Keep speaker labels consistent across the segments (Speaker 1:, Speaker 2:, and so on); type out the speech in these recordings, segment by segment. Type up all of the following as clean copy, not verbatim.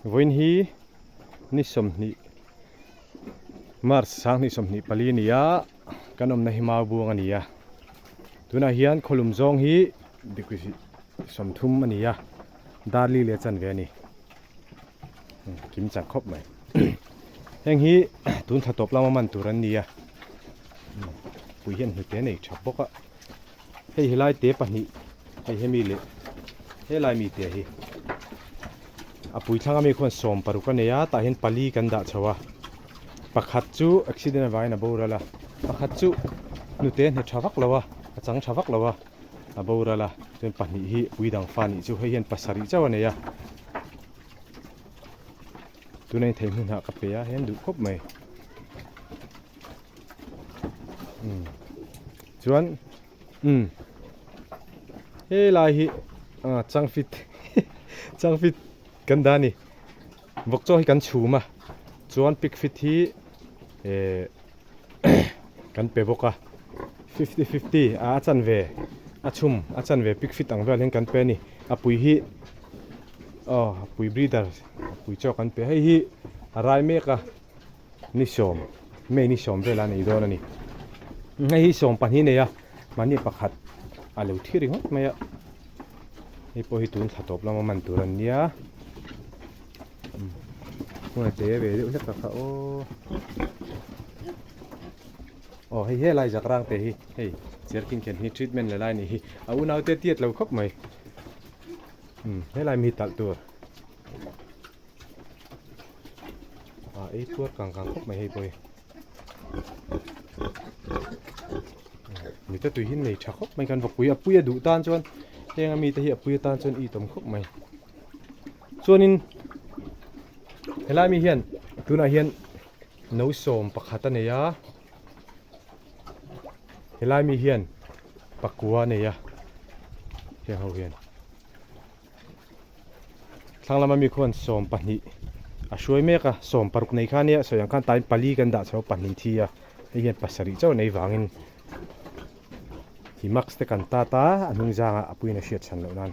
Speaker 1: voin hi ni som ni mars sang ni som ni pali nia kanom na himau buang ania tuna hian kholum zong hi dikwi som thum ania darli le chan ve ni kim cha khop mai heng hi tun tha top lama man turan nia pui hian hu te nei thap boka hei hilai te pani hei hemi le helai mi te hi apui thanga mi khon som paru ka neya ta hin pali kan da chawa pakhat chu accident vai na borala pakhat chu nu te ne thawak lawa achang thawak lawa a borala chen pani hi puidang fani chu hei hian pasari chawa neya tunai thei mun ha ka pe ya hen du khop mai chuan he lai hi changfit changfit kan dani vok cho hi kan chuma chuan pick fit hi kan pe boka 50-50 a chan ve a chum a chan ve pick fit ang vel hen kan pe ni a pui hi pui breeder pui cho kan pe hei hi rai me ka ni som me ni som vela nei don ani ngai hi som pan hi ne ya mani pakhat a lo thiring hot me ya ei po hi tun thatop lama man turan nia moi te ve de ulek ka hei he lai jakrang te hi hei cherkin ken hi treatment le lai ni hi a unau te tiet lo khop mai he lai mi tal tur ei tuat kang khop mai hei poi mi ta tu hin nei tha khop mai kan vokui apui du tan chuan heng ami te hi apui tan chuan i tom khop mai chuanin helai mi hian tuna hian no som pakhata neya helai mi hian pakua neya he ho hian thanglama mi khon som pani a hruai meka som paruk nei khania soyang khan tain pali kan da chaw panin thia hei hian pasari chaw nei wangin hi max te kan ta anung janga apuina hriat chan lo nan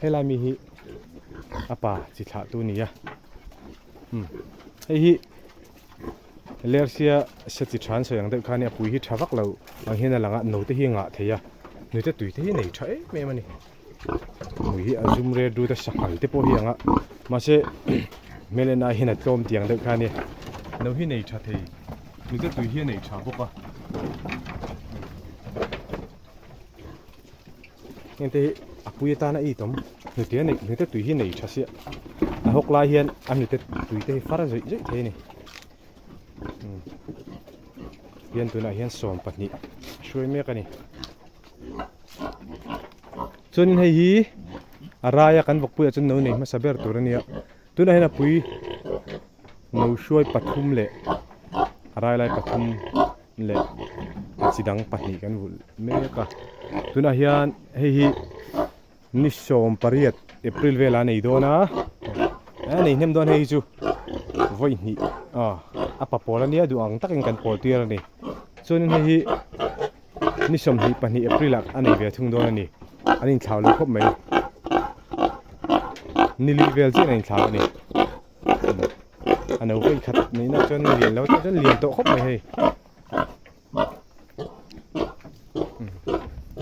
Speaker 1: helai mi hi apa chi thla tu nia hei hi lersia se chi than soyang de khania pui hi thawak lo ang hena langa no te hi nga theya nu te tui te hi nei thae me mani mui hi azum re du ta sakal te po hi anga ma se melena hina tlom tiang de khania no hi nei tha thei nu te tui hi nei tha boka ente apui ta na i tom nu te tui hi nei tha sia a hok lai hian am nu te tui te fara zoi zoi the ni hian tuna hian som pahnih hruai mek ani chunin hei hi araya kan vok pui achun no nei ma saber turania tuna hena pui no hruai pathum le arai lai pathum le chidang pahnih kan vul meka tuna hian hei hi ni som pariat april vela nei dona nei nem don hei chu voi ni apa polania du ang takin kan pol tiar ni chunin hei hi ni som hi pani april ak ani ve thung don ani anin thlau lo khop mai ni level che nei thlau ni ano kai khat nei na chon lian lo chon lian to khop mai hei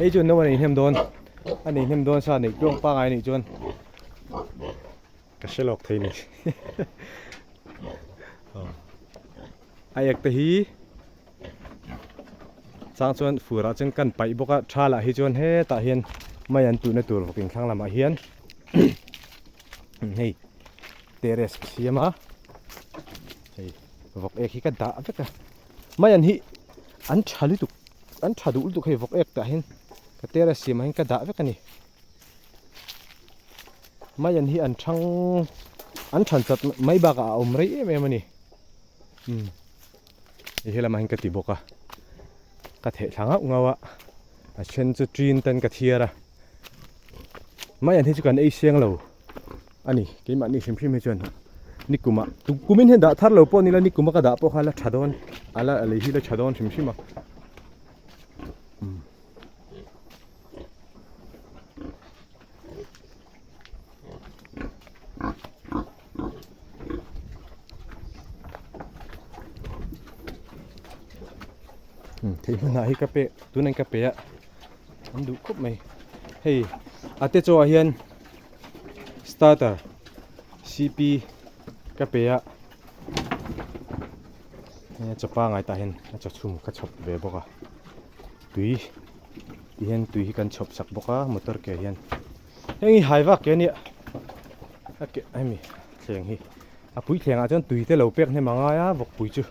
Speaker 1: ei chun no ani hem don ani hem don sa nei klong pa ngai ni chon ka shelok thei ni ayak te hi chang chuan fura chen kan pai boka thala hi chuan he ta hian mayan tu na tur vokin thlang lama hian hei teres siama hei vok ek hi ka da veka mayan hi an thali tu an thadu ul tu khei vok ek ta hin ka teres siama hin ka da veka ni mayan hi an than chat mai ba ka om rei em em ani hela mahin ka ti boka ka the thanga ngawa a chen chu trin tan ka thiara mai an hi chu kan ei siang lo ani ke ma ni hrim hrim he chuan nikuma tu kumin he da thar lo po ni la nikuma ka da po khala thadon ala ale hi la thadon hrim hrim thì na hi kape tunan kape a an du khop mai hei ate cho hian starter cp kape a ne chapa ngai ta hen a cha chum ka chop ve boka tui hian tui hi kan chop sak boka motor ke hian hei haiwa ke ni ake ai mi thleng hi a pui thleng a chon tui te lo pek ne manga ya bok pui chu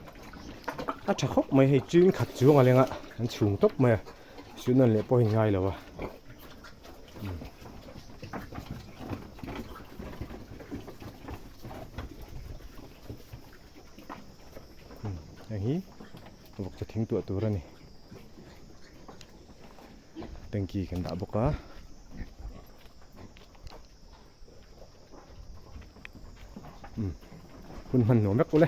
Speaker 1: a tha khop mai hei chin khat chu nga lenga an chung top mai sunan le po hi ngai lo wa hi bok cha thing tu tur ani tangki kan da boka kun man no mek ko le